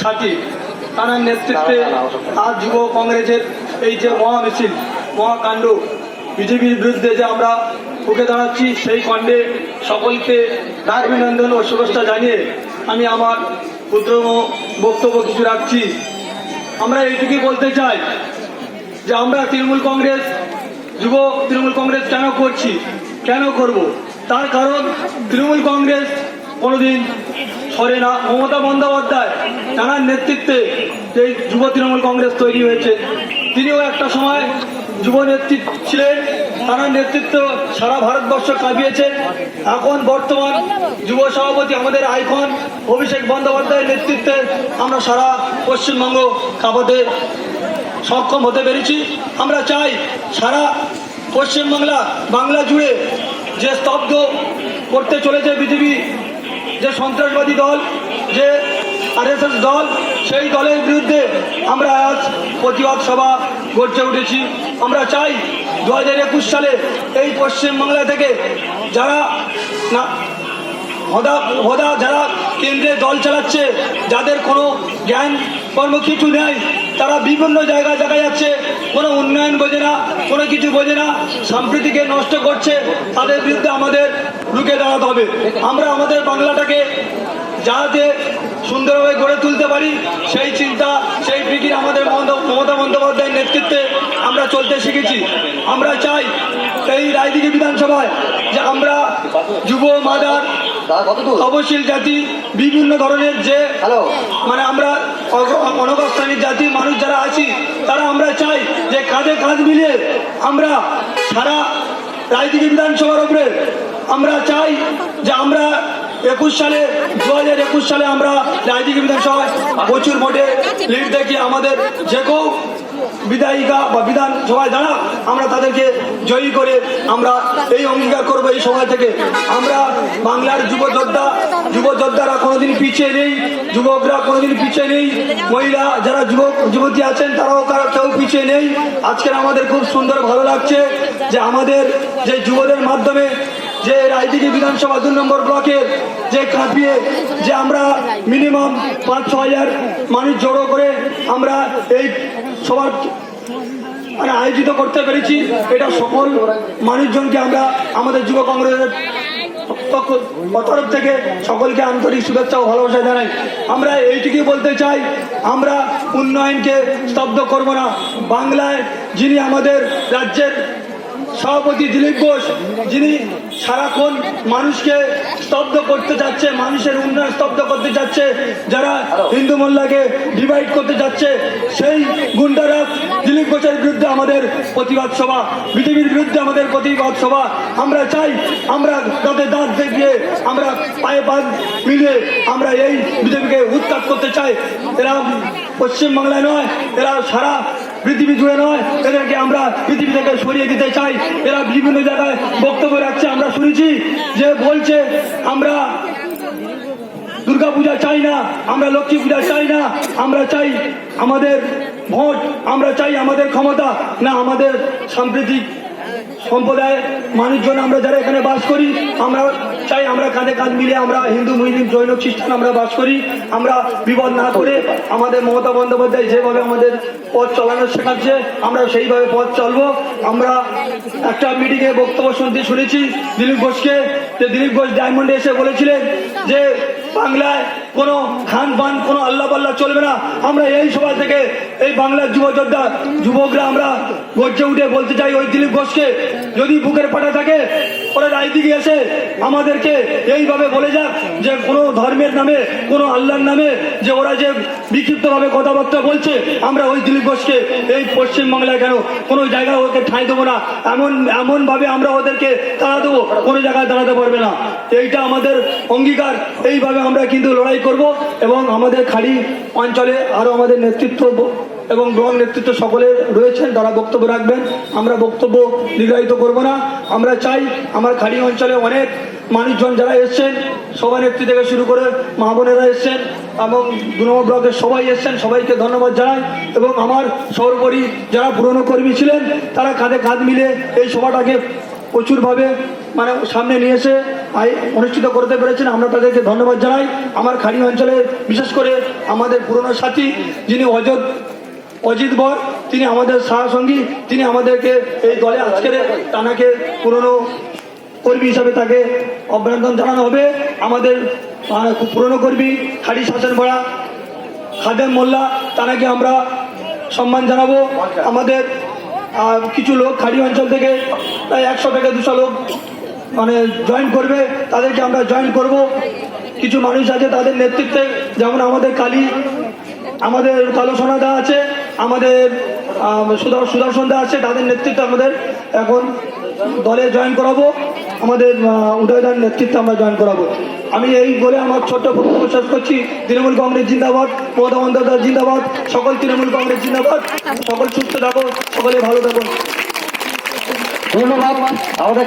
সাথী তার নেতৃত্বে আজ যুব কংগ্রেসের এই যে মহামিছিল মহাকাণ্ড বিজেপির বিরুদ্ধে যে আমরা উঠে দাঁড়াচ্ছি সেই কাণ্ডে সকলকে অভিনন্দন ও শুভেচ্ছা জানিয়ে আমি আমার ক্ষুদ্র বক্তব্য কিছু রাখছি। আমরা এইটুকুই বলতে চাই যে আমরা তৃণমূল কংগ্রেস যুব তৃণমূল কংগ্রেস কেন করছি, কেন করব, তার কারণ তৃণমূল কংগ্রেস কোনোদিন সরে না। মমতা বন্দ্যোপাধ্যায় তাঁর নেতৃত্বে এই যুব তৃণমূল কংগ্রেস তৈরি হয়েছে। তিনিও একটা সময় যুব নেতৃত্ব ছিলেন, তাঁর নেতৃত্ব সারা ভারতবর্ষ কাঁপিয়েছেন। এখন বর্তমান যুব সভাপতি আমাদের আইকন অভিষেক বন্দ্যোপাধ্যায়ের নেতৃত্বে আমরা সারা পশ্চিমবঙ্গ কাঁপাতে সক্ষম হতে পেরেছি। আমরা চাই সারা পশ্চিমবাংলা বাংলা জুড়ে যে স্তব্ধ করতে চলেছে বিজেপি, যে সন্ত্রাসবাদী দল, যে আরএসএস দল, সেই দলের বিরুদ্ধে আমরা আজ প্রতিবাদ সভা গড়ে উঠেছি। আমরা চাই 2021 সালে এই পশ্চিমবাংলা থেকে যারা না হদা যারা কেন্দ্রে দল চালাচ্ছে, যাদের কোনো জ্ঞান কর্ম কিছু নেই, তারা বিভিন্ন জায়গায় দেখা যাচ্ছে কোনো উন্নয়ন বোঝে না, কোনো কিছু বোঝে না, সম্প্রীতিকে নষ্ট করছে, তাদের বিরুদ্ধে আমাদের রুখে দাঁড়াতে হবে। আমরা আমাদের বাংলাটাকে যাতে সুন্দরভাবে গড়ে তুলতে পারি সেই চিন্তা, সেই ফিকির আমাদের মমতা বন্দ্যোপাধ্যায়ের নেতৃত্বে আমরা চলতে শিখেছি। আমরা চাই এই রায়দিঘি বিধানসভায় যে আমরা যুব, মাদার, তপশিল জাতি, বিভিন্ন ধরনের যে মানে আমরা অনগ্রশ্রেণীর জাতির মানুষ যারা আছি, তারা আমরা চাই যে কাঁধে কাঁধ মিলিয়ে আমরা সারা রায়দিঘি বিধানসভার উপরে আমরা চাই যে আমরা 2021 সালে আমরা রায়দিঘি বিধানসভায় প্রচুর ভোটে লিড দেখি। আমাদের যে কেউ বিধায়িকা বা বিধানসভায় দাঁড়া, আমরা তাদেরকে জয়ী করে আমরা এই অঙ্গীকার করবো এই সভা থেকে। আমরা বাংলার যুবযোদ্ধারা কোনোদিন পিছিয়ে নেই, যুবকরা কোনোদিন পিছিয়ে নেই, মহিলা যারা যুবতী আছেন তারাও কেউ পিছিয়ে নেই। আজকের আমাদের খুব সুন্দর ভালো লাগছে যে আমাদের যে যুবদের মাধ্যমে যে রায়দিঘি বিধানসভা 2 নম্বর ব্লকের যে কাঁপিয়ে যে আমরা মিনিমাম 5-6 হাজার মানুষ জড়ো করে আমরা এই সবার মানে আয়োজিত করতে পেরেছি। এটা সকল মানুষজনকে আমরা আমাদের যুব কংগ্রেসের তরফ থেকে সকলকে আন্তরিক শুভেচ্ছা ও ভালোবাসা জানাই। আমরা এইটুকুই বলতে চাই, আমরা উন্নয়নকে স্তব্ধ করব না। বাংলায় যিনি আমাদের রাজ্যের সভাপতি দিলীপ ঘোষ, যিনি সারাক্ষণ মানুষকে স্তব্ধ করতে যাচ্ছে, মানুষের উন্নয়ন স্তব্ধ করতে যাচ্ছে, যারা হিন্দু মোল্লাকে ডিভাইড করতে যাচ্ছে, সেই গুন্ডারা দিলীপ ঘোষের বিরুদ্ধে আমাদের প্রতিবাদ সভা, বিজেপির বিরুদ্ধে আমাদের প্রতিবাদ সভা। আমরা চাই আমরা দাঁতে দাঁত দেখিয়ে আমরা পায়ে পা মিলিয়ে আমরা এই বিজেপিকে উৎখাত করতে চাই। এরা পশ্চিমবাংলায় নয়, এরা সারা পৃথিবী জুড়ে নয়, এদেরকে আমরা পৃথিবী থেকে সরিয়ে দিতে চাই। এরা বিভিন্ন জায়গায় বক্তব্য রাখছে, আমরা শুনেছি যে বলছে আমরা দুর্গা পূজা চাই না, আমরা লক্ষ্মী পূজা চাই না, আমরা চাই আমাদের ভোট, আমরা চাই আমাদের ক্ষমতা না। আমাদের সাম্প্রতিক সম্প্রদায়ের মানুষজন আমরা যারা এখানে বাস করি, আমরা চাই আমরা কাঁধে কাঁধ মিলে আমরা হিন্দু, মুসলিম, জৈন, খ্রিস্টান আমরা বাস করি। আমরা বিপদ না করে আমাদের মমতা বন্দ্যোপাধ্যায় যেভাবে আমাদের পথ চালানো শেখাচ্ছে, আমরা সেইভাবে পথ চলবো। আমরা একটা মিটিংয়ে বক্তব্য শুনেছি দিলীপ ঘোষকে, যে দিলীপ ঘোষ ডায়মন্ডে এসে বলেছিলেন যে বাংলায় কোনো খান পান, কোনো আল্লাহ পাল্লা চলবে না। আমরা এই সভা থেকে এই বাংলার যুবকরা আমরা গর্জে উঠে বলতে চাই ওই দিলীপ ঘোষকে, যদি বুকের পাটা থাকে ওরা রায়দিঘি এসে আমাদেরকে এইভাবে বলে যাক যে কোনো ধর্মের নামে, কোনো আল্লাহর নামে যে ওরা যে বিক্ষিপ্তভাবে কথাবার্তা বলছে, আমরা ওই দিলীপ ঘোষকে এই পশ্চিমবাংলায় কেন কোনো জায়গায় ওকে ঠাঁই দেবো না। এমনভাবে আমরা ওদেরকে তাড়া দেবো, কোনো জায়গায় দাঁড়াতে পারবে না। এইটা আমাদের অঙ্গীকার। এইভাবে আমরা কিন্তু লড়াই করব এবং আমাদের খাড়ি অঞ্চলে আরও আমাদের নেতৃত্ব এবং ব্লক নেতৃত্ব সকলে রয়েছেন, তারা বক্তব্য রাখবেন। আমরা বক্তব্য দীর্ঘায়িত করব না। আমরা চাই আমার খাড়ি অঞ্চলে অনেক মানুষজন যারা এসছেন, সভানেত্রী থেকে শুরু করে মা বোনেরা এসছেন এবং 2 নম্বর ব্লকের সবাই এসছেন, সবাইকে ধন্যবাদ জানাই। এবং আমার সর্বোপরি যারা পুরনো কর্মী ছিলেন, তারা কাঁধে কাঁধ মিলে এই সভাটাকে প্রচুরভাবে মানে সামনে নিয়ে এসে অনুষ্ঠিত করতে পেরেছেন, আমরা তাদেরকে ধন্যবাদ জানাই। আমার খাড়ি অঞ্চলে বিশেষ করে আমাদের পুরনো সাথী যিনি অজিত বর, তিনি আমাদের সহসঙ্গী, তিনি আমাদেরকে এই দলে আজকের টানাকে পুরনো কর্মী হিসাবে তাকে অভিনন্দন জানানো হবে। আমাদের পুরনো কর্মী খাড়ি শাসন বড়া খাদেম মোল্লা, তাকে আমরা সম্মান জানাবো। আমাদের কিছু লোক খাড়ি অঞ্চল থেকে প্রায় 100 থেকে 200 লোক জয়েন করবে, তাদেরকে আমরা জয়েন করব। কিছু মানুষ আছে তাদের নেতৃত্বে, যেমন আমাদের আমাদের কালো সোনাদা আছে, আমাদের সুদর্শন দা আছে, তাদের নেতৃত্বে আমাদের এখন দলে জয়েন করাবো। আমাদের উদয়দার নেতৃত্বে আমরা জয়েন করাবো। আমি এই বলে আমার ছোট্ট বক্তব্য শেষ করছি। তৃণমূল কংগ্রেস জিন্দাবাদ, মমতা বন্দ্যোপাধ্যায় জিন্দাবাদ, সকল তৃণমূল কংগ্রেস জিন্দাবাদ। সকল সুস্থ থাকো, সকলে ভালো থাকো। ধন্যবাদ আমাদের